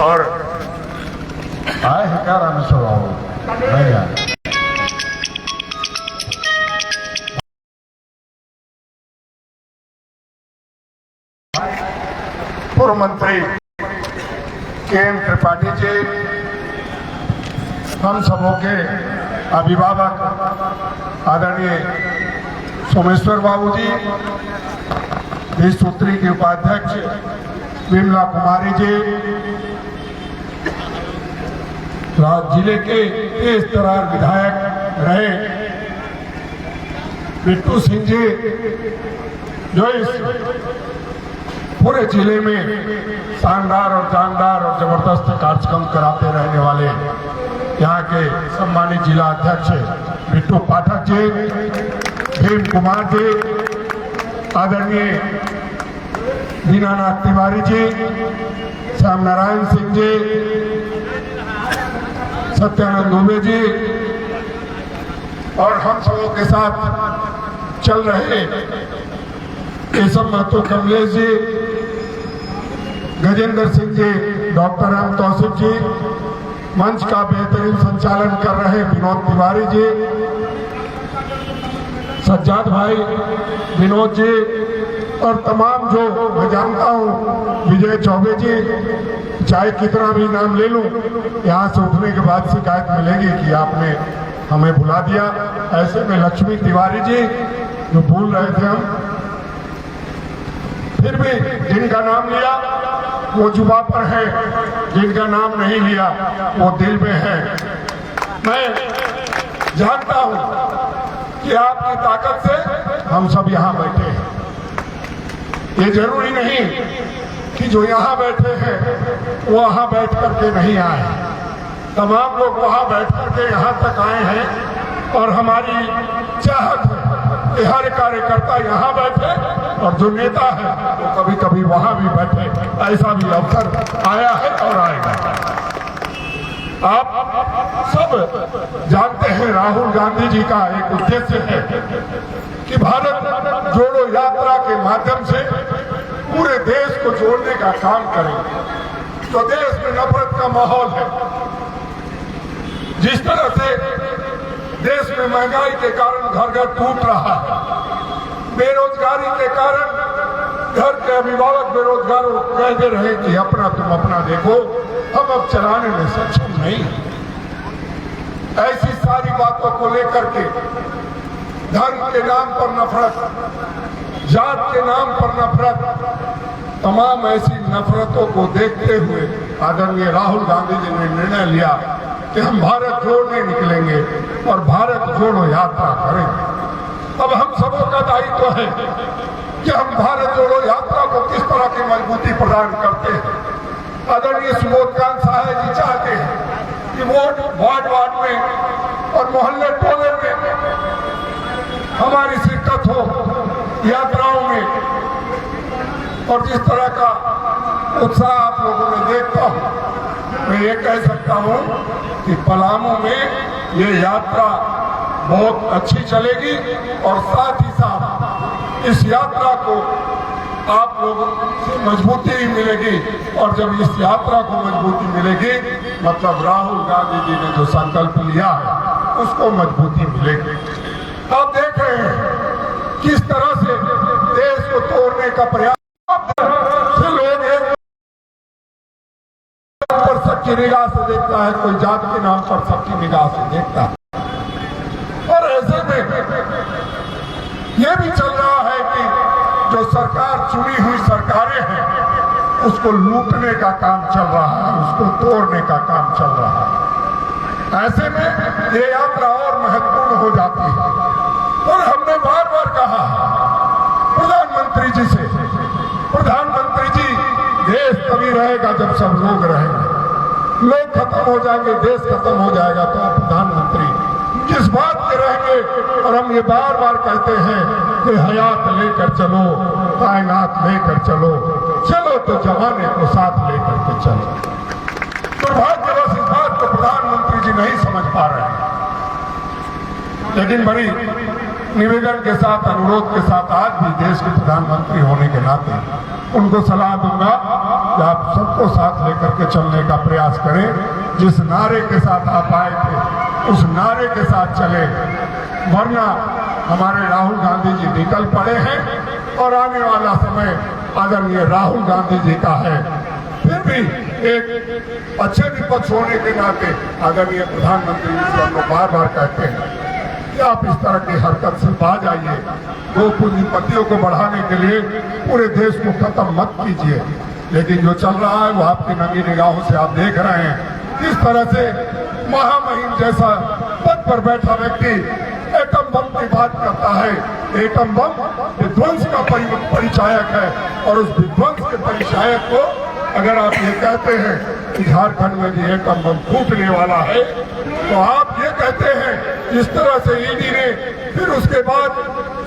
और आए हैं क्या रामेश्वर बाबू नहीं आए। पूर्व मंत्री के.एम. त्रिपाठी जी, हम सबों के अभिभावक आदरणीय सोमेश्वर बाबू जी, 20 सूत्री के उपाध्यक्ष विमला कुमारी जी, जिले के तेज तरार विधायक रहे बिट्टू सिंह जी, जो इस पूरे जिले में शानदार और जानदार और जबरदस्त कार्यक्रम कराते रहने वाले यहाँ के सम्मानित जिला अध्यक्ष बिट्टू पाठक जी, भीम कुमार जी, आदरणीय दीनानाथ तिवारी जी, श्याम नारायण सिंह जी, सत्यानंद दुबे जी, और हम सबों के साथ चल रहे केशव महतो कमलेश जी, गजेंद्र सिंह जी, डॉक्टर राम तौसीफ जी, मंच का बेहतरीन संचालन कर रहे विनोद तिवारी जी, सज्जाद भाई, विनोद जी, और तमाम जो मैं जानता हूँ विजय चौबे जी, चाहे कितना भी नाम ले लूं, यहाँ से उठने के बाद शिकायत मिलेगी कि आपने हमें भुला दिया। ऐसे में लक्ष्मी तिवारी जी जो भूल रहे थे हम, फिर भी जिनका नाम लिया वो जुबा पर है, जिनका नाम नहीं लिया वो दिल में है। मैं जानता हूं कि आपकी ताकत से हम सब यहाँ बैठे हैं। ये जरूरी नहीं कि जो यहाँ बैठे हैं वो वहाँ बैठ करके नहीं आए, तमाम लोग वहाँ बैठ करके यहाँ तक आए हैं, और हमारी चाहत है कि हर कार्यकर्ता यहाँ बैठे और जो नेता है वो कभी कभी वहाँ भी बैठे। ऐसा भी अवसर आया है और आएगा। आप सब जानते हैं राहुल गांधी जी का एक उद्देश्य है कि भारत जोड़ो यात्रा के माध्यम से पूरे देश को जोड़ने का काम करेंगे। तो देश में नफरत का माहौल है, जिस तरह से देश में महंगाई के कारण घर घर टूट रहा है, बेरोजगारी के कारण घर के अभिभावक बेरोजगारों को कहते रहे कि अपना तुम अपना देखो, हम अब चलाने में सक्षम नहीं। ऐसी सारी बातों को लेकर के धर्म के नाम पर नफरत, जात के नाम पर नफरत, तमाम ऐसी नफरतों को देखते हुए आदरणीय राहुल गांधी जी ने निर्णय लिया कि हम भारत जोड़ने निकलेंगे और भारत जोड़ो यात्रा करेंगे। अब हम सबों का दायित्व है कि हम भारत जोड़ो यात्रा को किस तरह की मजबूती प्रदान करते हैं। आदरणीय सुबोधकांत साहब जी चाहते हैं कि वार्ड वार्ड में और मोहल्ले टोले में हमारी शिरकत हो यात्राओं में, और जिस तरह का उत्साह आप लोगों ने देखा हूं, मैं ये कह सकता हूं कि पलामू में ये यात्रा बहुत अच्छी चलेगी, और साथ ही साथ इस यात्रा को आप लोगों से मजबूती मिलेगी, और जब इस यात्रा को मजबूती मिलेगी मतलब राहुल गांधी जी ने जो संकल्प लिया है उसको मजबूती मिलेगी। आप देख रहे हैं किस तरह से देश को तोड़ने का प्रयास से लोग एक पर सबकी निगाह से देखता है, कोई जात के नाम पर सबकी निगाह से देखता है, और ऐसे में यह भी चल रहा है कि जो सरकार चुनी हुई सरकारें हैं उसको लूटने का काम चल रहा है, उसको तोड़ने का काम चल रहा है। ऐसे में ये यात्रा और महत्वपूर्ण हो जाती है, और हमने बार बार कहा प्रधानमंत्री जी से, प्रधानमंत्री जी देश तभी रहेगा जब सब लोग रहेंगे, लोग खत्म हो जाएंगे, देश खत्म हो जाएगा, तो आप प्रधानमंत्री किस बात के रहेंगे। और हम ये बार बार कहते हैं कि हयात लेकर चलो, कायनात लेकर चलो, चलो तो जमाने को साथ लेकर के चलो। दुर्भाग्यवश इस बात को प्रधानमंत्री जी नहीं समझ पा रहे हैं, लेकिन बड़ी निवेदन के साथ, अनुरोध के साथ आज भी देश के प्रधानमंत्री होने के नाते उनको सलाह दूंगा कि आप सबको साथ लेकर के चलने का प्रयास करें। जिस नारे के साथ आप आए थे उस नारे के साथ चले, वरना हमारे राहुल गांधी जी निकल पड़े हैं और आने वाला समय आदरणीय राहुल गांधी जी का है। फिर भी एक अच्छे विपक्ष होने के नाते आदरणीय प्रधानमंत्री जी से हम लोग बार बार कहते हैं कि आप इस तरह की हरकत से बाज आइए। दो पूंजीपतियों को बढ़ाने के लिए पूरे देश को खत्म मत कीजिए। लेकिन जो चल रहा है वो आपकी नंगी निगाहों से आप देख रहे हैं। किस तरह से महामहिम जैसा पद पर बैठा व्यक्ति एटम बम की बात करता है। एटम बम विध्वंस का परिचायक है और उस विध्वंस के परिचायक को अगर आप ये कहते हैं कि झारखंड में भी एटम बम फूटने वाला है, तो आप ये कहते हैं इस तरह से ईडी ने फिर उसके बाद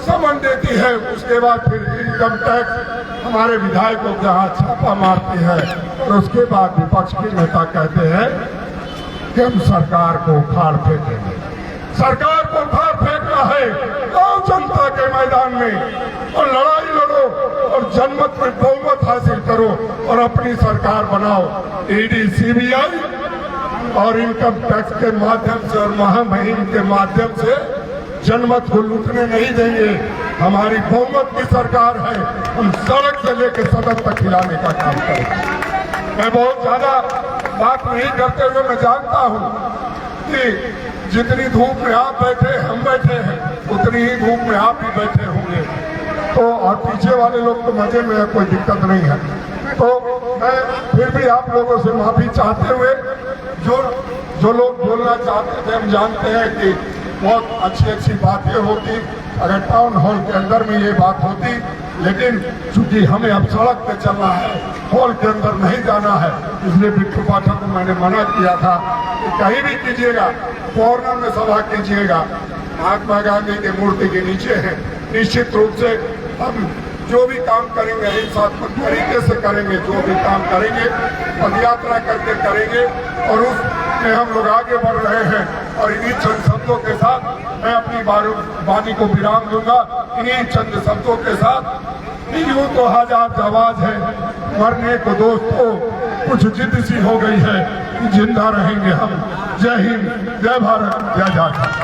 समन देती है, उसके बाद फिर इनकम टैक्स हमारे विधायकों के हाथ छापा मारती है और उसके बाद विपक्ष के नेता कहते हैं कि हम सरकार को उखाड़ फेंकेंगे। सरकार को उखाड़ फेंकना है, आओ जनता के मैदान में और लड़ाई लड़ो और जनमत में बहुमत हासिल करो और अपनी सरकार बनाओ। ईडी, सीबीआई और इनकम टैक्स के माध्यम से और महामहिम के माध्यम से जनमत को लूटने नहीं देंगे। हमारी बहुमत की सरकार है, हम सड़क से लेकर सदन तक खिलाने का काम करेंगे। मैं बहुत ज्यादा बात नहीं करते हुए मैं जानता हूँ कि जितनी धूप में आप बैठे हम बैठे हैं, उतनी ही धूप में आप भी बैठे होंगे। तो और पीछे वाले लोग तो मजे में है, कोई दिक्कत नहीं है। तो मैं फिर भी आप लोगों से माफी चाहते हुए, जो लोग बोलना चाहते थे, हम जानते हैं कि बहुत अच्छी अच्छी बातें होती अगर टाउन हॉल के अंदर में ये बात होती, लेकिन चूंकि हमें अब सड़क पे चलना है, हॉल के अंदर नहीं जाना है, इसलिए बिट्टू पाठक को मैंने मना किया था कि कहीं भी कीजिएगा, कॉर्नर में सभा कीजिएगा। महात्मा गांधी की मूर्ति के नीचे है। निश्चित रूप से हम जो भी काम करेंगे हिंसात्मक तरीके से करेंगे, जो भी काम करेंगे पदयात्रा करके करेंगे और उसमें हम लोग आगे बढ़ रहे हैं। और इन्हीं चंद शब्दों के साथ मैं अपनी वाणी को विराम दूंगा। इन्हीं चंद शब्दों के साथ यूं तो हजार जवाब है, मरने को दोस्तों कुछ जिद सी हो गई है, जिंदा रहेंगे हम। जय हिंद, जय भारत, जय झारखंड।